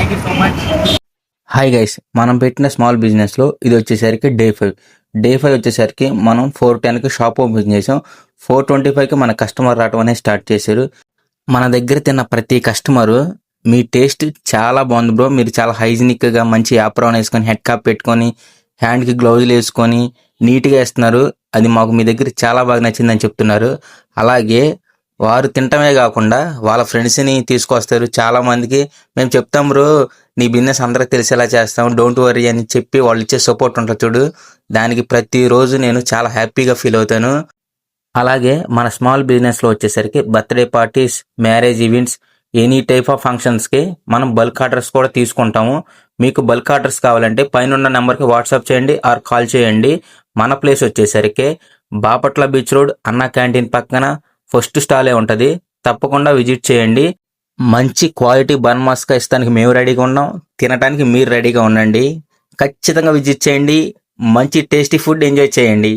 Thank you so much. Hi guys, మనం పెట్టిన small బిజినెస్లో ఇది వచ్చేసరికి డే 5 వచ్చేసరికి మనం 4:10కి షాప్ ఓపెన్ చేసాం. 4:25కి మన కస్టమర్ రావడం అనేది స్టార్ట్ చేశారు. మన దగ్గర తిన్న ప్రతి కస్టమరు మీ టేస్ట్ చాలా బాగుంది బ్రో, మీరు చాలా హైజీనిక్గా మంచి యాప్రాన్ వేసుకొని హెడ్ క్యాప్ పెట్టుకొని హ్యాండ్కి గ్లౌజులు వేసుకొని నీట్గా వేస్తున్నారు. అది మాకు మీ దగ్గర చాలా బాగా నచ్చిందని చెప్తున్నారు. అలాగే వారు తినటమే కాకుండా వాళ్ళ ఫ్రెండ్స్ని తీసుకొస్తారు. చాలామందికి మేము చెప్తాం బ్రో, నీ బిజినెస్ అందరికి తెలిసేలా చేస్తాం, డోంట్ వరీ అని చెప్పి వాళ్ళు ఇచ్చే సపోర్ట్ ఉంటుంది చూడు, దానికి ప్రతిరోజు నేను చాలా హ్యాపీగా ఫీల్ అవుతాను. అలాగే మన స్మాల్ బిజినెస్లో వచ్చేసరికి birthday parties, marriage events, any type of ఫంక్షన్స్కి మనం బల్క్ ఆర్డర్స్ కూడా తీసుకుంటాము. మీకు బల్క్ ఆర్డర్స్ కావాలంటే పైన నెంబర్కి వాట్సాప్ చేయండి ఆర్ కాల్ చేయండి. మన ప్లేస్ వచ్చేసరికి బాపట్ల బీచ్ రోడ్ అన్న క్యాంటీన్ పక్కన ఫస్ట్ స్టాలే ఉంటుంది. తప్పకుండా విజిట్ చేయండి. మంచి క్వాలిటీ బన్ మస్కా ఇస్తానికి మేము రెడీగా ఉన్నాం, తినడానికి మీరు రెడీగా ఉండండి. ఖచ్చితంగా విజిట్ చేయండి, మంచి టేస్టీ ఫుడ్ ఎంజాయ్ చేయండి.